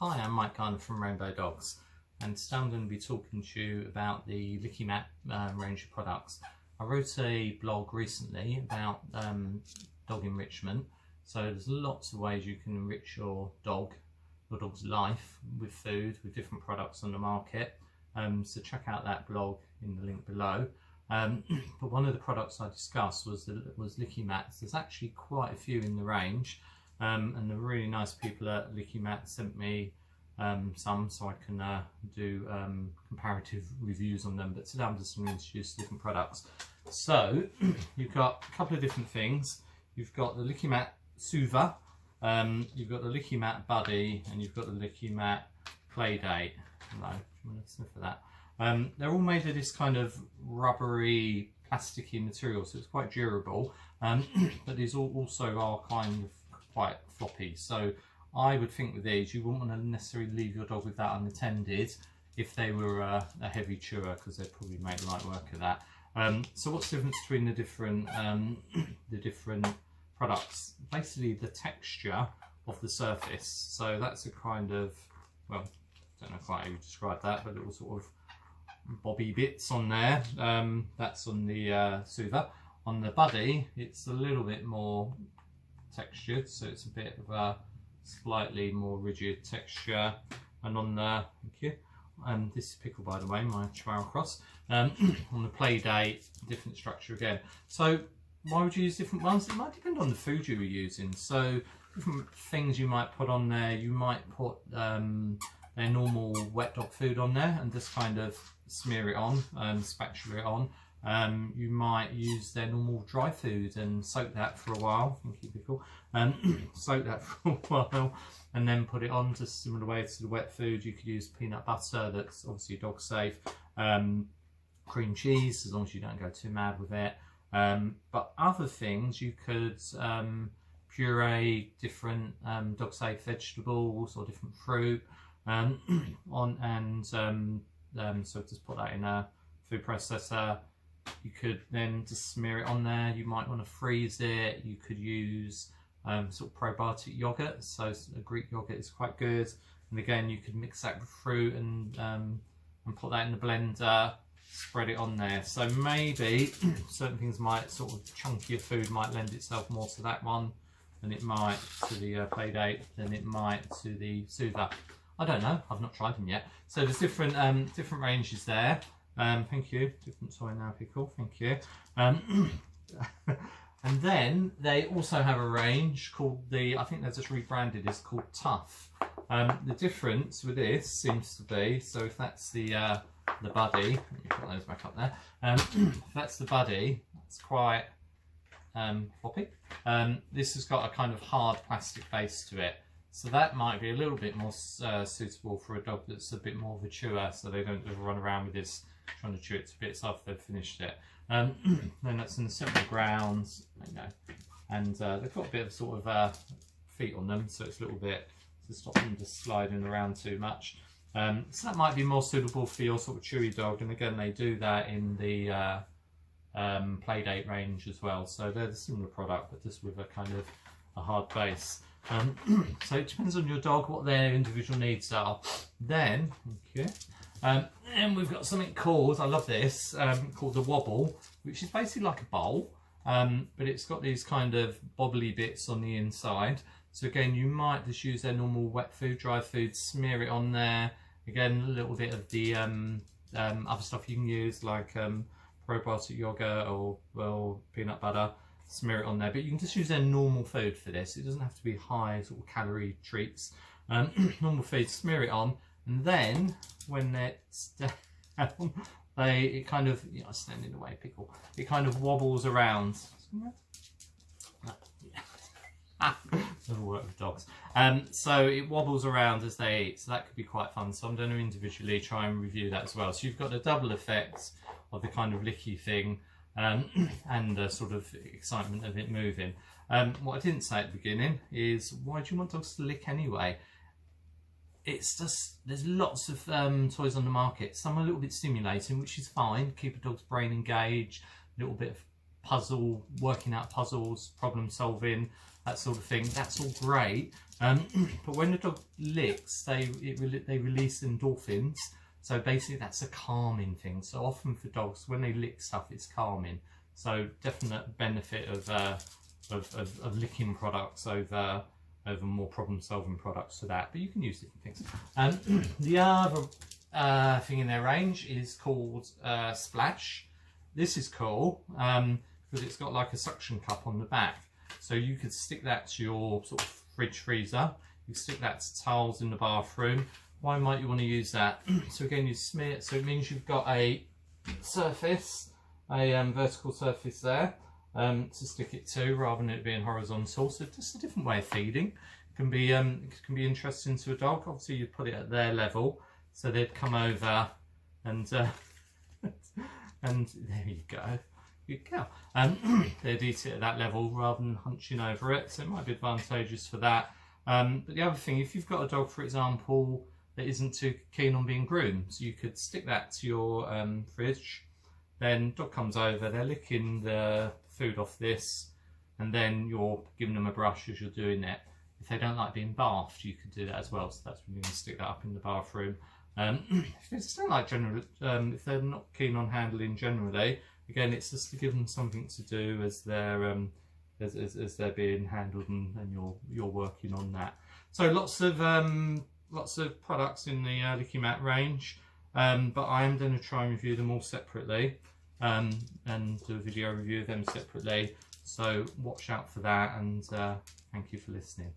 Hi, I'm Mike Garner from Rainbow Dogs, and today I'm going to be talking to you about the Lickimat range of products. I wrote a blog recently about dog enrichment, so there's lots of ways you can enrich your dog's life with food, with different products on the market. So check out that blog in the link below. But one of the products I discussed was Lickimat. There's actually quite a few in the range. And the really nice people at Likimat sent me some, so I can do comparative reviews on them. But today I'm just going to introduce different products. So you've got a couple of different things. You've got the Likimat Soother, you've got the Likimat Buddy, and you've got the Likimat Playdate. Hello, do you want to sniff of that? They're all made of this kind of rubbery, plasticky material, so it's quite durable. But these also are kind of quite floppy, so I would think with these you wouldn't want to necessarily leave your dog with that unattended if they were a heavy chewer, because they'd probably make light work of that. So what's the difference between the different products? Basically the texture of the surface. So that's a kind of, well, I don't know quite how you describe that, but little sort of bobby bits on there. That's on the Soother. On the Buddy, it's a little bit more textured, so it's a bit of a slightly more rigid texture. And on the, thank you, this is Pickle, by the way, my Chihuahua cross. On the Playdate, different structure again. So why would you use different ones? It might depend on the food you were using. So different things you might put on there. You might put their normal wet dog food on there and just kind of smear it on, spatula it on. You might use their normal dry food and soak that for a while. Thank you, Pickle. Soak that for a while and then put it on, just similar way to the wet food. You could use peanut butter, that's obviously dog safe. Cream cheese, as long as you don't go too mad with it. But other things, you could puree different dog safe vegetables or different fruit so just put that in a food processor. You could then just smear it on there. You might want to freeze it. You could use sort of probiotic yogurt. So a Greek yogurt is quite good. And again, you could mix that with fruit and put that in the blender, spread it on there. So maybe certain things might sort of chunkier food might lend itself more to that one than it might to the Playdate, than it might to the Soother. I don't know. I've not tried them yet. So there's different ranges there. Thank you. Different toy now, Pickle. Thank you. And then they also have a range called I think they're just rebranded, it's called Tough. The difference with this seems to be, so if that's the Buddy, let me put those back up there. If that's the Buddy, it's quite floppy. This has got a kind of hard plastic base to it. So that might be a little bit more suitable for a dog that's a bit more of a chewer, so they don't just run around with this trying to chew it to bits after they've finished it. Then that's in the simple grounds, you know, and they've got a bit of sort of feet on them, so it's a little bit to stop them just sliding around too much. So that might be more suitable for your sort of chewy dog, and again they do that in the Playdate range as well. So they're the similar product, but just with a kind of a hard base. So it depends on your dog what their individual needs are. Then, thank you. And we've got something called, I love this, called the Wobble, which is basically like a bowl, but it's got these kind of bobbly bits on the inside. So again, you might just use their normal wet food, dry food, smear it on there. Again, a little bit of the other stuff you can use, like probiotic yogurt or, well, peanut butter. Smear it on there, but you can just use their normal food for this. It doesn't have to be high sort of calorie treats. Normal food, smear it on, and then when it's down, it kind of, you know, stand in the way, Pickle. It kind of wobbles around. Never work with dogs. So it wobbles around as they eat, so that could be quite fun. So I'm going to individually try and review that as well. So you've got the double effect of the kind of licky thing, and the sort of excitement of it moving. What I didn't say at the beginning is, why do you want dogs to lick anyway? It's just, there's lots of toys on the market. Some are a little bit stimulating, which is fine, keep a dog's brain engaged, a little bit of working out puzzles, problem solving, that sort of thing. That's all great. But when the dog licks, they release endorphins. So basically that's a calming thing. So often for dogs, when they lick stuff, it's calming. So definite benefit of licking products over more problem solving products for that. But you can use different things. The other thing in their range is called Splash. This is cool because it's got like a suction cup on the back. So you could stick that to your sort of fridge freezer. You stick that to towels in the bathroom. Why might you want to use that? So again, you smear it, so it means you've got a surface, a vertical surface there to stick it to, rather than it being horizontal. So just a different way of feeding. It can be interesting to a dog. Obviously, you put it at their level, so they'd come over and and there you go. Good girl. They'd eat it at that level rather than hunching over it, so it might be advantageous for that. But the other thing, if you've got a dog, for example, that isn't too keen on being groomed, so you could stick that to your fridge, then dog comes over, they're licking the food off this, and then you're giving them a brush as you're doing it. If they don't like being bathed, you could do that as well, so that's when you can stick that up in the bathroom. If they just don't like if they're not keen on handling generally, again, it's just to give them something to do as they're being handled, and you're working on that. So lots of products in the Lickimat range, but I am going to try and review them all separately and do a video review of them separately. So watch out for that, and thank you for listening.